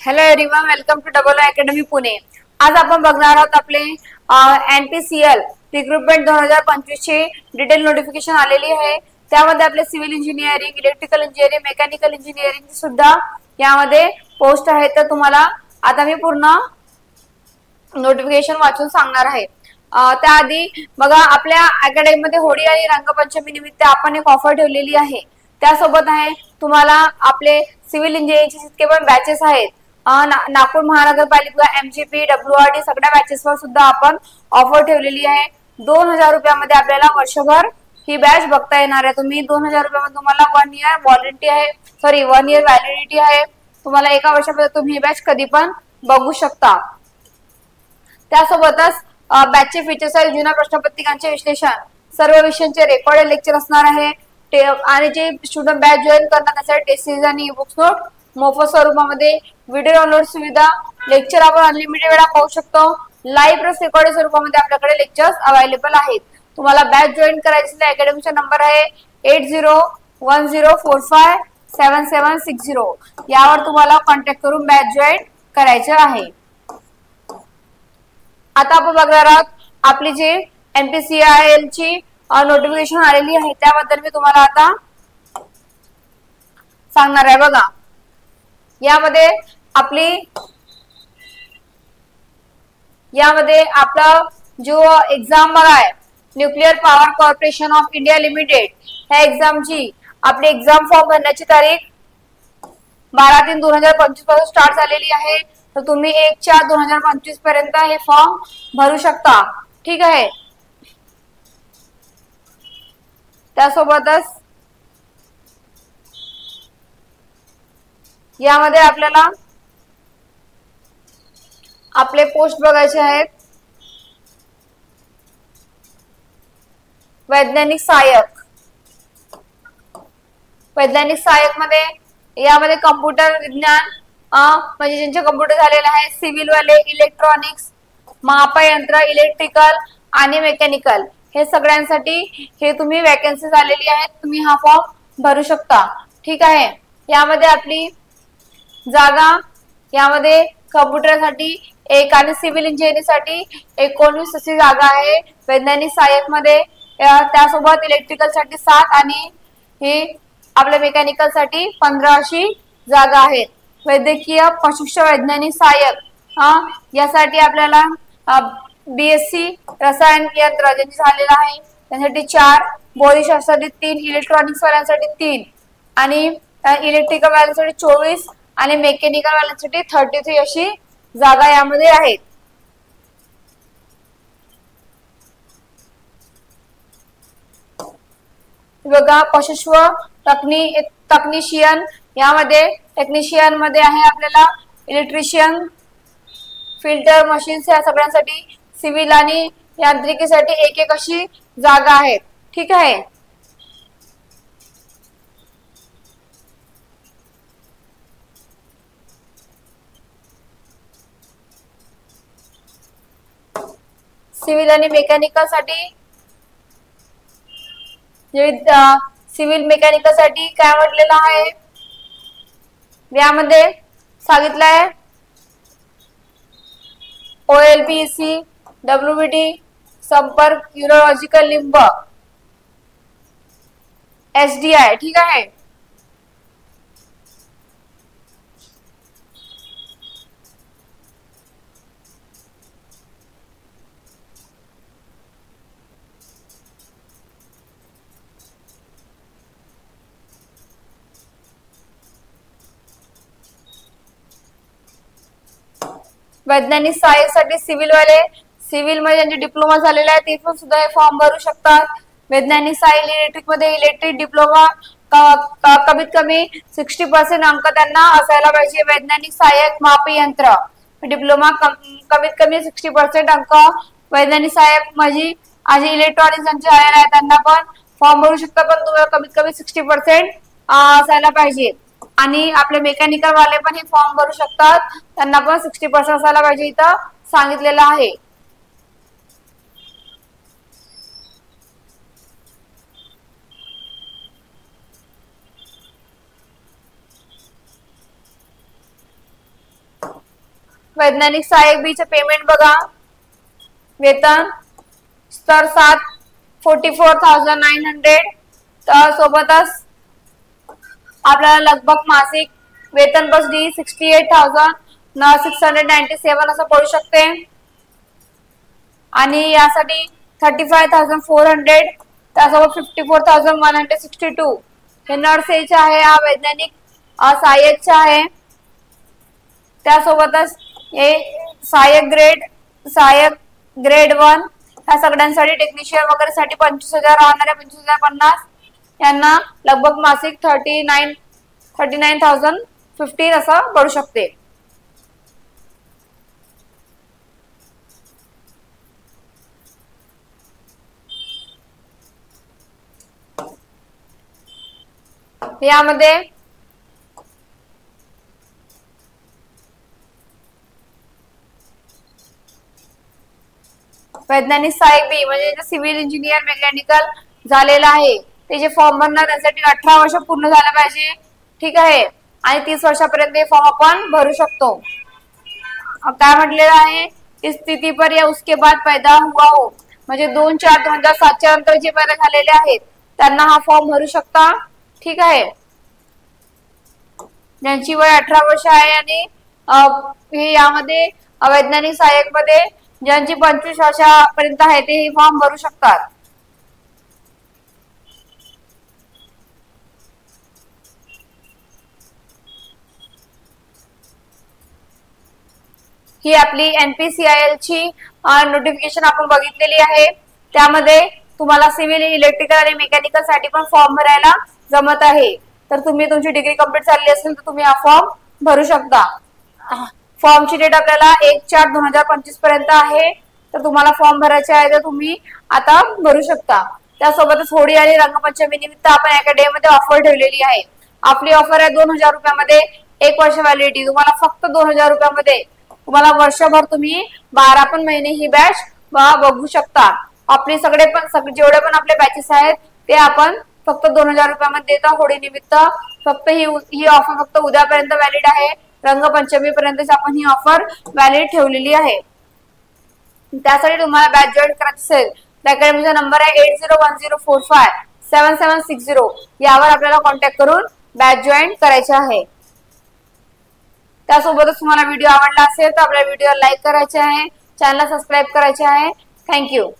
Hello everyone, welcome to Double Academy Pune. आज आपण बघणार आहोत आपले एनपीसीएल रिक्रुटमेंट 2025 ची डिटेल नोटिफिकेशन आलेली आहे। त्यामध्ये आपले civil engineering, electrical engineering, mechanical engineering सुद्धा यामध्ये पोस्ट आहेत। तर तुम्हाला आता मी पूर्ण नोटिफिकेशन वाचून सांगणार आहे। त्याआधी बघा, आपल्या अकॅडमीमध्ये होळी आणि रंगपंचमी निमित्त आपण एक ऑफर ठेवलेली आहे। त्यासोबत आहे तुम्हाला आपले सिव्हिल इंजिनिअरिंगचे जितके पण बॅचेस आहेत, नागपूर महानगरपालिका, एमजीपी, डब्ल्यूआरडी सगळ्या बॅचेसवर सुद्धा आपण ऑफर ठेवलेली आहे। 2000 रुपयामध्ये आपल्याला वर्षभर ही बॅच बघता येणार आहे। तुम्ही 2000 रुपयामध्ये तुम्हाला 1 इयर वॉरंटी आहे, 1 इयर व्हॅलिडिटी आहे। तुम्हाला एका वर्षापर्यंत तुम्ही ही बॅच कधी पण बघू शकता। त्यासोबतच बॅचचे फीचर्स आहेत, जुन्या प्रश्नपत्रिकांचे विश्लेषण, सर्व विषयांचे रेकॉर्डेड लेक्चर असणार आहे आणि जे स्टुडंट बॅच जॉईन करणार त्यासाठी टेस्ट सीरीज आणि बुक्स नोट मोफत स्वरूपामध्ये, व्हिडिओ डाउनलोड सुविधा, लेक्चर आपण अनलिमिटेड वेळा पाहू शकतो। लाईव्ह प्लस रेकॉर्डेड स्वरूपामध्ये आपल्याकडे लेक्चर्स अवेलेबल आहेत। तुम्हाला बॅच जॉईन करायची आहे, अकॅडमीचा नंबर आहे 8010457760। यावर तुम्हाला कॉन्टॅक्ट करून बॅच जॉईन करायचे आहे। आता आपण बघणार आहोत आपली जी एनपीसीएल ची नोटिफिकेशन आलेली आहे त्याबद्दल मी तुम्हाला आता सांगणार आहे। बघा, यामध्ये आपला जो एग्जाम बघा आहे, nuclear power corporation of India limited, ह्या एग्जामची आपली एग्जाम फॉर्म भरण्याची तारीख 12/3/2025 पासून स्टार्ट झालेली आहे। तर तुम्ही 1/4/2025 पर्यंत हे फॉर्म भरू शकता, ठीक आहे। त्यासोबतच यामध्ये आपल्याला आपले पोस्ट बघायचे आहेत। वैज्ञानिक सहाय्यक मध्ये यामध्ये कम्प्युटर विज्ञान, म्हणजे ज्यांचे कम्प्युटर झालेले आहे, सिव्हिल वाले, इलेक्ट्रॉनिक्स, मापयंत्र, इलेक्ट्रिकल आणि मेकॅनिकल, हे सगळ्यांसाठी हे तुम्ही वॅकन्सी आलेली आहेत, तुम्ही हा फॉर्म भरू शकता, ठीक आहे। यामध्ये आपली जागा, यामध्ये कम्प्युटरसाठी 1 आणि सिव्हिल इंजिनिअरिंग साठी 19 अशी जागा आहे। वैज्ञानिक सहाय्यक मध्ये त्यासोबत इलेक्ट्रिकल साठी 7 आणि हे आपल्या मेकॅनिकल साठी 15 अशी जागा आहेत। वैद्यकीय प्रशिक्षक वैज्ञानिक सहाय्यक यासाठी आपल्याला बीएससी रसायन यंत्र ज्यांनी झालेला आहे त्यासाठी 4, भौतिकशास्त्रासाठी 3, इलेक्ट्रॉनिक्स वाल्यांसाठी 3 आणि इलेक्ट्रिकल वाल्यांसाठी 24 आणि मेकॅनिकल वाल्यांसाठी 33 अशी जागा यामध्ये आहेत। बघा, प्रशिक्षक टेक्निशियन, यामध्ये टेक्निशियन मध्ये आहे आपल्याला इलेक्ट्रिशियन, फिल्टर मशीन्स, या सगळ्यांसाठी सिव्हिल आणि यांत्रिकीसाठी 1 अशी जागा आहेत, ठीक आहे। सिव्हिल आणि मेकॅनिकल साठी सिव्हिल मेकॅनिकल साठी काय म्हटलेलं आहे, यामध्ये सांगितलं आहे ओएलबीसी, डब्ल्यूबीटी, संपर्क, यूरोलॉजिकल लिंब, एसडीआय, ठीक आहे। वैज्ञानिक सहाय्यकसाठी सिव्हिल मध्ये ज्यांचे डिप्लोमा झालेला आहे ते पण सुद्धा हे फॉर्म भरू शकतात। वैज्ञानिक सहाय्यक इलेक्ट्रिक मध्ये इलेक्ट्रिक डिप्लोमा कमीत कमी 60% अंक त्यांना असायला पाहिजे। वैज्ञानिक सहाय्यक मापयंत्र डिप्लोमा कमीत कमी 60% अंक वैज्ञानिक सहाय्यक म्हणजे आज इलेक्ट्रॉनिक्स ज्यांचे झालेले आहे त्यांना पण फॉर्म भरू शकता, पण तुम्हाला कमीत कमी 60% असायला पाहिजे। आणि आपले मेकॅनिकल वाले पण हे फॉर्म भरू शकतात, त्यांना पण 60% असायला पाहिजे, इथं सांगितलेलं आहे। वैज्ञानिक सहाय्यक बी चे पेमेंट बघा, वेतन स्तर 7 44,900, तर सोबतच आपल्याला लगभग मासिक वेतन बस डी 68,697 असं पडू शकते आणि यासाठी 35,400, त्यासोबत 54,162 हे नर्स एच आहे, हा वैज्ञानिक सहाय्यक आहे। त्यासोबतच हे सहाय्यक ग्रेड 1 ह्या सगळ्यांसाठी टेक्निशियन वगैरे साठी 25,000 राहणारे 25,050 यांना लगभग मासिक 39,015 असं पडू शकते। यामध्ये वैज्ञानिक सहाय्यक बी म्हणजे सिव्हिल इंजिनियर मेकॅनिकल झालेला आहे त्याचे फॉर्म भरणार, त्यासाठी 18 वर्ष पूर्ण झालं पाहिजे, ठीक आहे, आणि 30 वर्षापर्यंत हे फॉर्म आपण भरू शकतो। काय म्हटलेलं आहे, इस स्थिति पर या उसके बाद पैदा हुआ हो, म्हणजे 2/4/2007 नंतर जे पैदा झालेले आहेत त्यांना हा फॉर्म भरू शकता, ठीक आहे। ज्यांची वय 18 वर्ष आहे आणि हे यामध्ये वैज्ञानिक सहाय्यक मध्ये ज्यांची 25 वर्षापर्यंत आहे ते हे फॉर्म भरू शकतात। ही आपली NPCIL ची नोटिफिकेशन आपण बघितलेली आहे। त्यामध्ये तुम्हाला सिव्हिल, इलेक्ट्रिकल आणि मेकॅनिकल साठी पण फॉर्म भरायला जमत आहे, तर तुम्ही तुमची डिग्री कंप्लीट झाली असेल तर तुम्ही हा फॉर्म भरू शकता। फॉर्मची डेट आपल्याला 1/4/2025 पर्यंत आहे, तर तुम्हाला फॉर्म भरायचे आहे तर तुम्ही आता भरू शकता। त्यासोबतच होळी आणि रंगपंचमी निमित्त आपण अकॅडमीमध्ये ऑफर ठेवलेली आहे। आपली ऑफर आहे 2,000 रुपयामध्ये 1 वर्ष व्हॅलिडिटी, तुम्हाला फक्त 2,000 रुपयामध्ये तुम्हाला वर्षभर तुम्ही 12 पण महिने ही बॅच बघू शकता। आपले जेवढे पण आपले बॅचेस आहेत ते आपण फक्त 2,000 रुपयामध्ये देता होळी निमित्त। फक्त ही ऑफर फक्त उद्यापर्यंत व्हॅलिड आहे, रंगपंचमी पर्यंतच आपण ही ऑफर व्हॅलिड ठेवलेली आहे। त्यासाठी तुम्हाला बॅच जॉईन करायचं असेल तर अकॅडमीचा नंबर आहे 8010457760, यावर आपल्याला कॉन्टॅक्ट करून बॅच जॉईन करायचे आहे। त्यासोबतच तुम्हाला व्हिडिओ आवडला असेल तर आपल्या व्हिडिओला लाईक करायचे आहे, चॅनलला सबस्क्राईब करायचे आहे। थँक्यू।